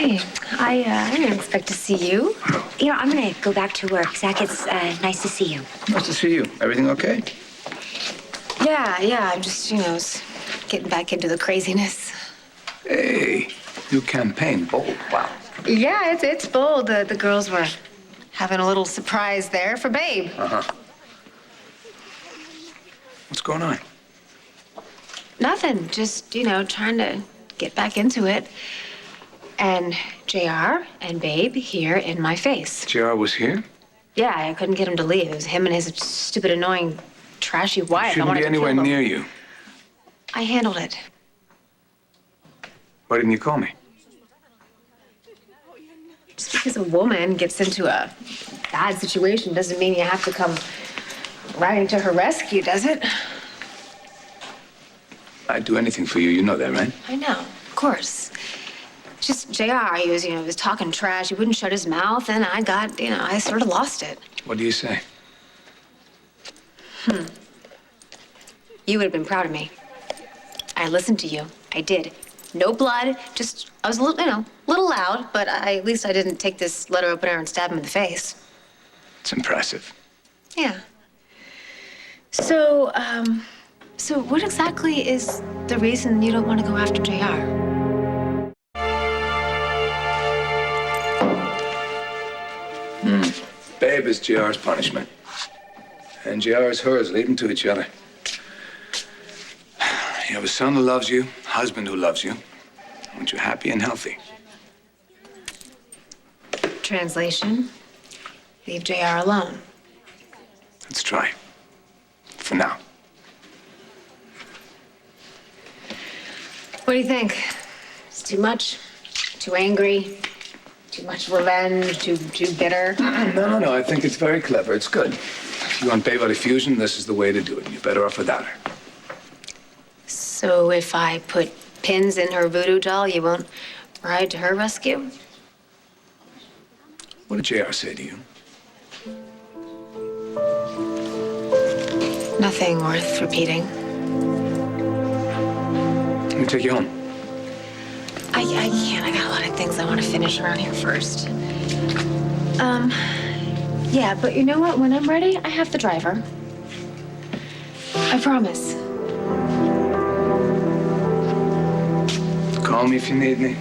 Hi. I didn't expect to see you. You know, I'm gonna go back to work. Zach, it's nice to see you. Nice to see you. Everything okay? Yeah. I'm just, getting back into the craziness. Hey, new campaign. Bold. Wow. Yeah, it's bold. The girls were having a little surprise there for Babe. Uh-huh. What's going on? Nothing. Just, trying to get back into it. And JR and Babe here in my face. JR was here? Yeah, I couldn't get him to leave. It was him and his stupid, annoying, trashy wife. Shouldn't be anywhere near you. I handled it. Why didn't you call me? Just because a woman gets into a bad situation doesn't mean you have to come riding to her rescue, does it? I'd do anything for you. You know that, right? I know, of course. Just JR, he was talking trash. He wouldn't shut his mouth, and I sort of lost it. What do you say? You would have been proud of me. I listened to you. I did. No blood, I was a little loud, but at least I didn't take this letter opener and stab him in the face. It's impressive. Yeah. So what exactly is the reason you don't want to go after JR? Babe is JR's punishment. And JR is hers. Lead them to each other. You have a son who loves you, husband who loves you. I want you happy and healthy. Translation, leave JR alone. Let's try. For now. What do you think? It's too much? Too angry? Too much revenge? Too bitter? No. I think it's very clever. It's good. If you want Babe out of fusion, this is the way to do it. You're better off without her. So if I put pins in her voodoo doll, you won't ride to her rescue? What did JR say to you? Nothing worth repeating. Let me take you home. I can't. I got a lot of things I want to finish around here first. Yeah, but you know what? When I'm ready, I have the driver. I promise. Call me if you need me.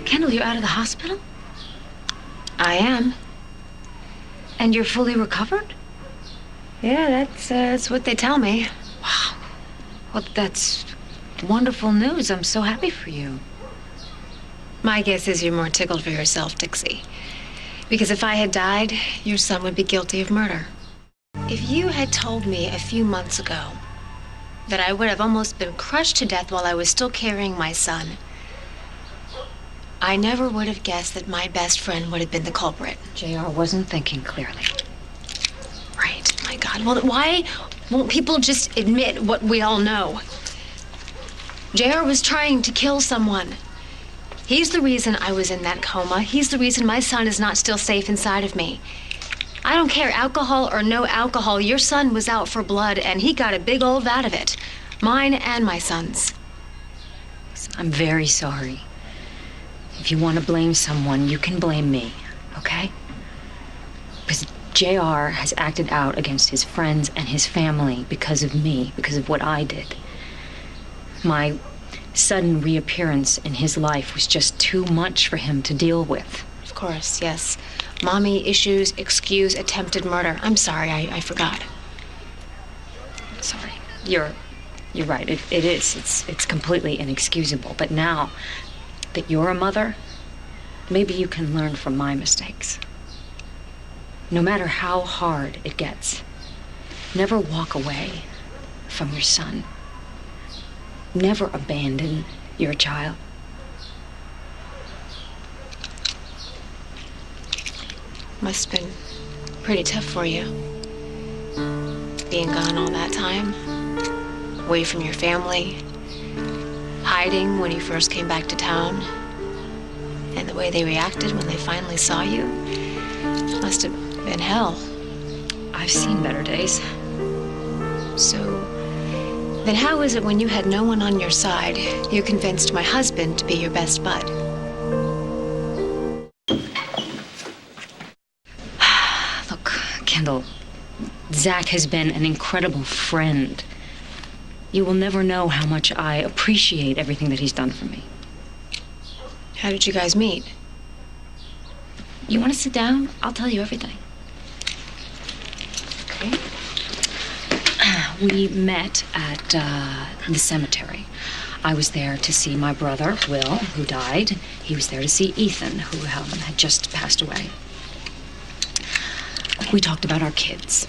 Kendall, you're out of the hospital? I am. And you're fully recovered? Yeah, that's what they tell me. Wow. Well, that's wonderful news. I'm so happy for you. My guess is you're more tickled for yourself, Dixie. Because if I had died, your son would be guilty of murder. If you had told me a few months ago that I would have almost been crushed to death while I was still carrying my son, I never would have guessed that my best friend would have been the culprit. JR wasn't thinking clearly. Right. My God. Well, why won't people just admit what we all know? JR was trying to kill someone. He's the reason I was in that coma. He's the reason my son is not still safe inside of me. I don't care, alcohol or no alcohol, your son was out for blood, and he got a big old vat of it. Mine and my son's. I'm very sorry. If you want to blame someone, you can blame me, okay? Because JR has acted out against his friends and his family because of me, because of what I did. My sudden reappearance in his life was just too much for him to deal with. Of course, yes. Mommy issues, excuse, attempted murder. I'm sorry, I forgot. Sorry. You're right. It is. It's completely inexcusable. But now that you're a mother, maybe you can learn from my mistakes. No matter how hard it gets, never walk away from your son. Never abandon your child. Must have been pretty tough for you. Being gone all that time, away from your family, hiding hiding when you first came back to town, and the way they reacted when they finally saw you, must have been hell. I've seen better days. So, then how is it when you had no one on your side, you convinced my husband to be your best bud? Look, Kendall, Zach has been an incredible friend. You will never know how much I appreciate everything that he's done for me. How did you guys meet? You want to sit down? I'll tell you everything. Okay. We met at the cemetery. I was there to see my brother, Will, who died. He was there to see Ethan, who had just passed away. We talked about our kids.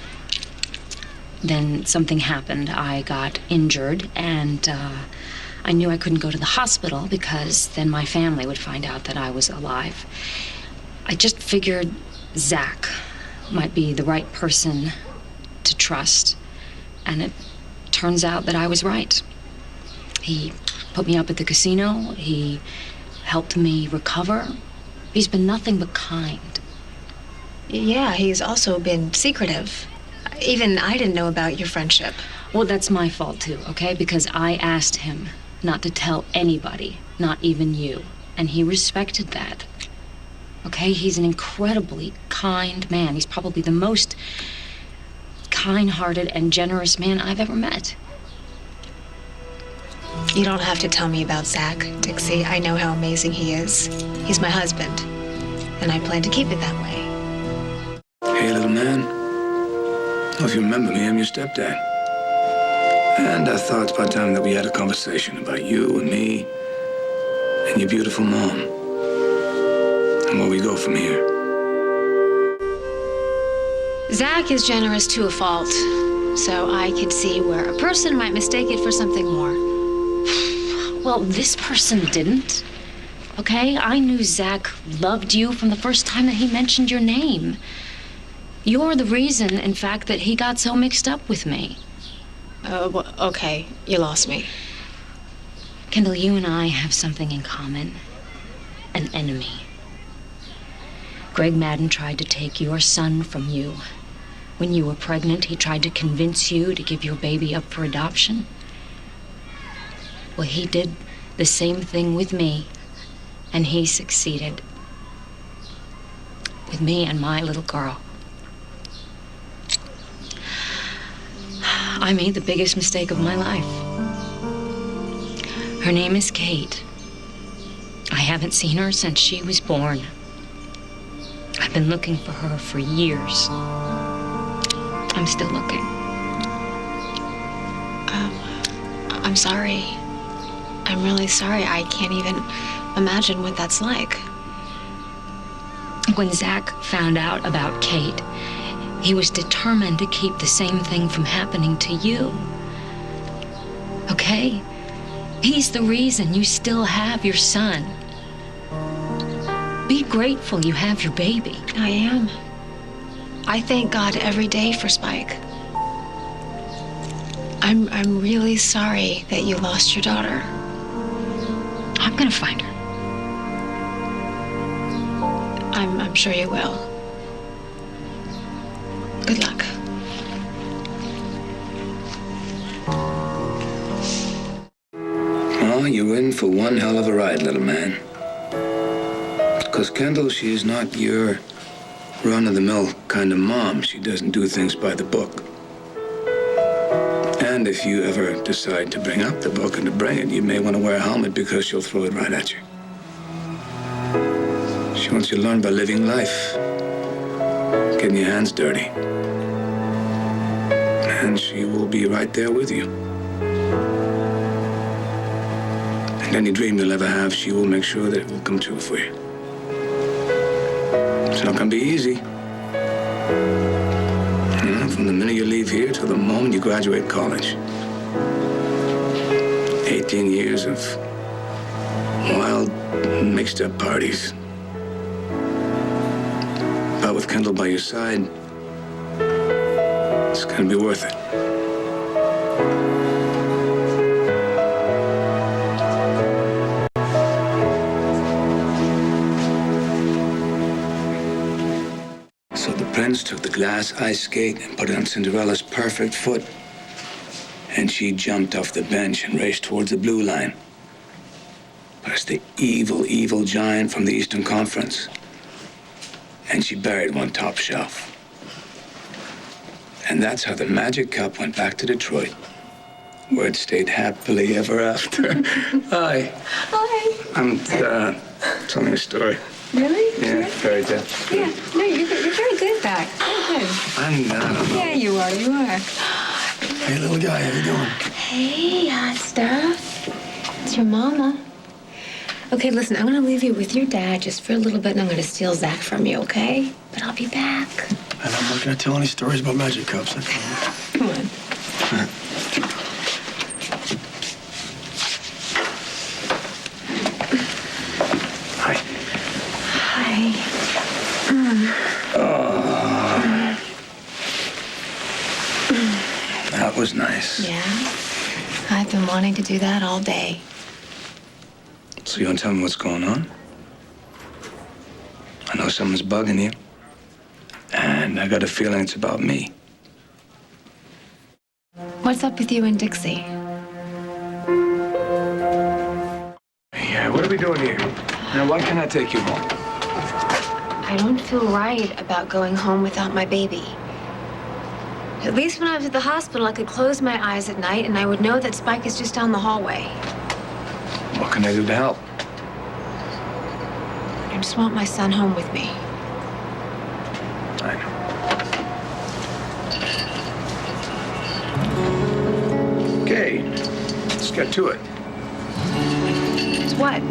Then something happened. I got injured, and I knew I couldn't go to the hospital because then my family would find out that I was alive. I just figured Zach might be the right person to trust, and it turns out that I was right. He put me up at the casino. He helped me recover. He's been nothing but kind. Yeah, he's also been secretive. Even I didn't know about your friendship. Well, that's my fault too, okay? Because I asked him not to tell anybody, not even you. And he respected that. Okay? He's an incredibly kind man. He's probably the most kind-hearted and generous man I've ever met. You don't have to tell me about Zach, Dixie. I know how amazing he is. He's my husband, and I plan to keep it that way. Hey, little man. Well, if you remember me, I'm your stepdad. And I thought it's about time that we had a conversation about you and me and your beautiful mom and where we go from here. Zach is generous to a fault, so I could see where a person might mistake it for something more. Well, this person didn't. Okay? I knew Zach loved you from the first time that he mentioned your name. You're the reason, in fact, that he got so mixed up with me. Well, okay, you lost me. Kendall, you and I have something in common. An enemy. Greg Madden tried to take your son from you. When you were pregnant, he tried to convince you to give your baby up for adoption. Well, he did the same thing with me, and he succeeded. With me and my little girl. I made the biggest mistake of my life. Her name is Kate. I haven't seen her since she was born. I've been looking for her for years. I'm still looking. I'm sorry. I'm really sorry. I can't even imagine what that's like. When Zach found out about Kate, he was determined to keep the same thing from happening to you. Okay? He's the reason you still have your son. Be grateful you have your baby. I am. I thank God every day for Spike. I'm really sorry that you lost your daughter. I'm gonna find her. I'm sure you will. Good luck. Oh, you're in for one hell of a ride, little man. Because Kendall, she's not your run-of-the-mill kind of mom. She doesn't do things by the book. And if you ever decide to bring up the book and to bring it, you may want to wear a helmet because she'll throw it right at you. She wants you to learn by living life, getting your hands dirty. And she will be right there with you. And any dream you'll ever have, she will make sure that it will come true for you. It's not gonna be easy. From the minute you leave here till the moment you graduate college. 18 years of wild, mixed-up parties. But with Kendall by your side, it's gonna be worth it. hands took the glass ice skate and put it on Cinderella's perfect foot. And she jumped off the bench and raced towards the blue line. Past the evil, evil giant from the Eastern Conference. And she buried one top shelf. And that's how the Magic Cup went back to Detroit, where it stayed happily ever after. Hi. Hi. I'm telling a story. Really? Yeah, fairy tale. Yeah. No, you're very good at that. Very good. I'm not. Yeah, you are. You are. Hey, little guy, how you doing? Hey, hot stuff. It's your mama. Okay, listen, I'm gonna leave you with your dad just for a little bit, and I'm gonna steal Zach from you, okay? But I'll be back. And I'm not gonna tell any stories about magic cups, I promise. Come on. Hi. Hi. That was nice. Yeah? I've been wanting to do that all day. So you want to tell me what's going on? I know someone's bugging you. And I got a feeling it's about me. What's up with you and Dixie? Yeah, what are we doing here? Now, why can't I take you home? I don't feel right about going home without my baby. At least when I was at the hospital, I could close my eyes at night and I would know that Spike is just down the hallway. What can I do to help? I just want my son home with me. I know. Okay, let's get to it. It's what?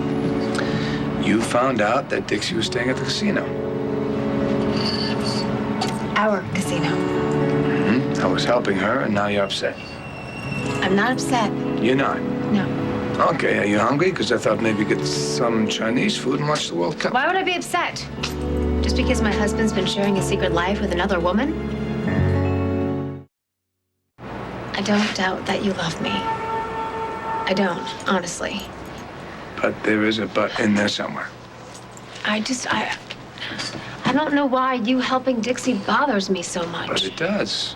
You found out that Dixie was staying at the casino. Our casino. I was helping her, and now you're upset. I'm not upset. You're not? No. Okay, are you hungry? Because I thought maybe get some Chinese food and watch the World Cup. Why would I be upset? Just because my husband's been sharing a secret life with another woman? I don't doubt that you love me. I don't, honestly. But there is a but in there somewhere. I don't know why you helping Dixie bothers me so much. But it does.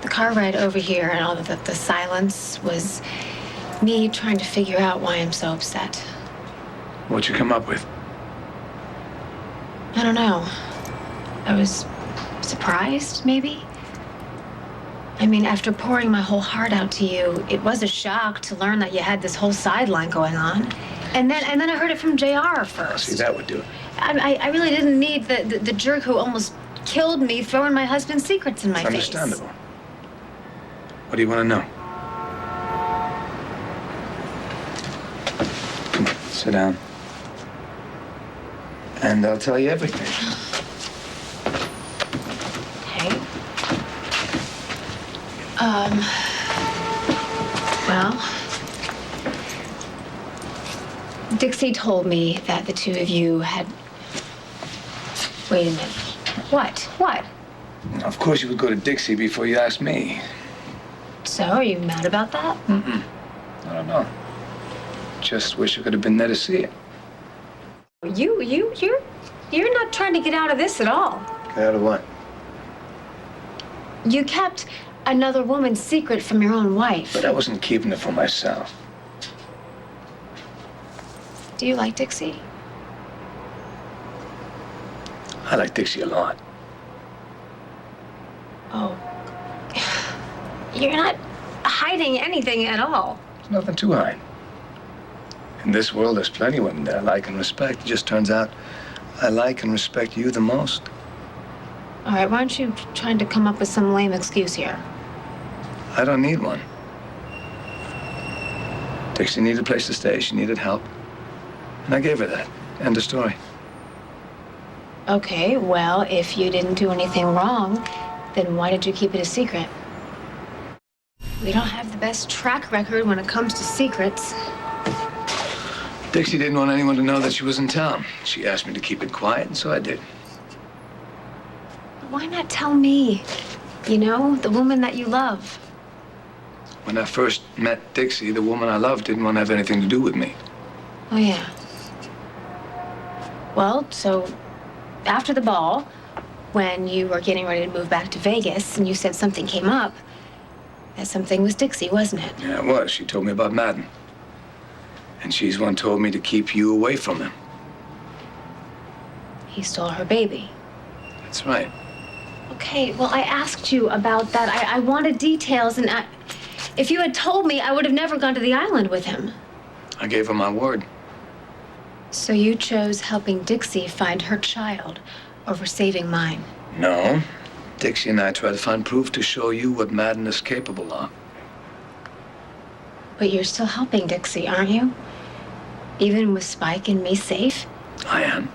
The car ride over here and all the silence was me trying to figure out why I'm so upset. What'd you come up with? I don't know. I was surprised, maybe? I mean, after pouring my whole heart out to you, it was a shock to learn that you had this whole sideline going on. And then I heard it from JR first. See, that would do it. I really didn't need the jerk who almost killed me throwing my husband's secrets in my face. Understandable. What do you want to know? Come on, sit down. And I'll tell you everything. Okay. Well, Dixie told me that the two of you had... Wait a minute. What? What? Of course you would go to Dixie before you asked me. So, are you mad about that? I don't know. Just wish I could have been there to see it. You're not trying to get out of this at all. Get out of what? You kept another woman's secret from your own wife. But I wasn't keeping it for myself. Do you like Dixie? I like Dixie a lot. Oh. You're not hiding anything at all. There's nothing to hide. In this world, there's plenty of women that I like and respect. It just turns out I like and respect you the most. All right, why aren't you trying to come up with some lame excuse here? I don't need one. Dixie needed a place to stay. She needed help. And I gave her that. End of story. Okay, well, if you didn't do anything wrong, then why did you keep it a secret? We don't have the best track record when it comes to secrets. Dixie didn't want anyone to know that she was in town. She asked me to keep it quiet, and so I did. Why not tell me? You know, the woman that you love. When I first met Dixie, the woman I loved didn't want to have anything to do with me. Oh, yeah. Well, so after the ball, when you were getting ready to move back to Vegas and you said something came up, that something was Dixie, wasn't it? Yeah, it was. She told me about Madden. And she's one told me to keep you away from him. He stole her baby. That's right. Okay, well, I asked you about that. I wanted details, and if you had told me, I would have never gone to the island with him. I gave her my word. So you chose helping Dixie find her child over saving mine. No. Dixie and I tried to find proof to show you what Madden is capable of. But you're still helping Dixie, aren't you? Even with Spike and me safe? I am.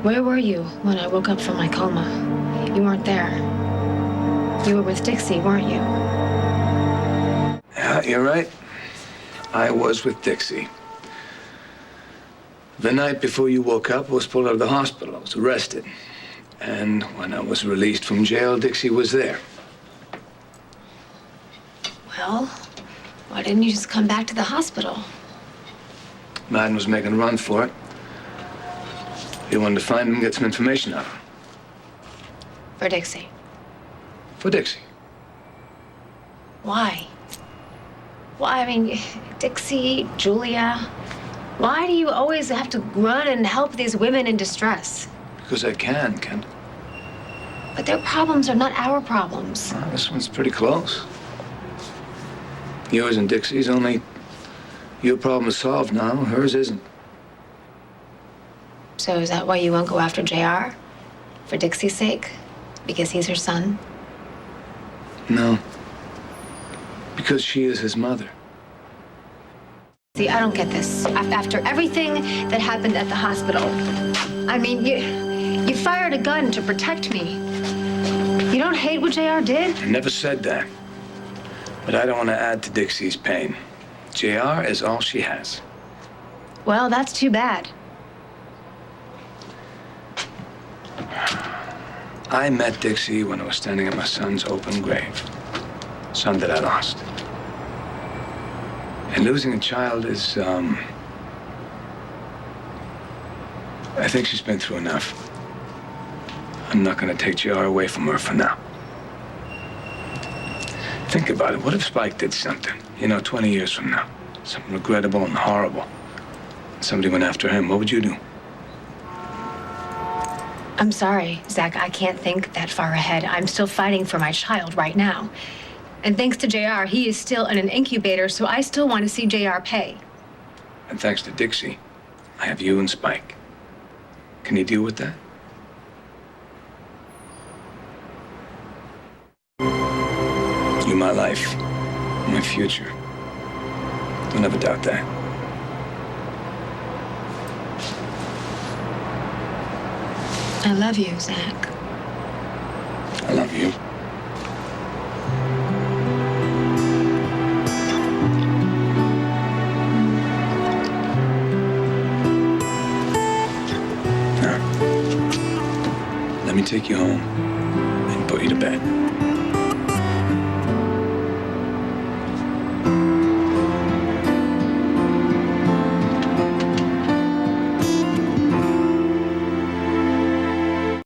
Where were you when I woke up from my coma? You weren't there. You were with Dixie, weren't you? Yeah, you're right. I was with Dixie. The night before you woke up, I was pulled out of the hospital. I was arrested. And when I was released from jail, Dixie was there. Well, why didn't you just come back to the hospital? Madden was making a run for it. He wanted to find him and get some information out of him. For Dixie. For Dixie. Why? Why, I mean, Dixie, Julia, why do you always have to run and help these women in distress? Because I can, Kendall. But their problems are not our problems. Well, this one's pretty close. Yours and Dixie's, only your problem is solved now, hers isn't. So is that why you won't go after JR? For Dixie's sake? Because he's her son? No. Because she is his mother. See, I don't get this. After everything that happened at the hospital, I mean, you fired a gun to protect me. You don't hate what JR did? I never said that. But I don't want to add to Dixie's pain. JR is all she has. Well, that's too bad. I met Dixie when I was standing at my son's open grave. Son that I lost. And losing a child is, I think she's been through enough. I'm not going to take JR away from her for now. Think about it. What if Spike did something, 20 years from now? Something regrettable and horrible. Somebody went after him. What would you do? I'm sorry, Zach. I can't think that far ahead. I'm still fighting for my child right now. And thanks to JR, he is still in an incubator, so I still want to see JR pay. And thanks to Dixie, I have you and Spike. Can you deal with that? You're my life, my future. Don't ever doubt that. I love you, Zach. I love you. Now, let me take you home and put you to bed.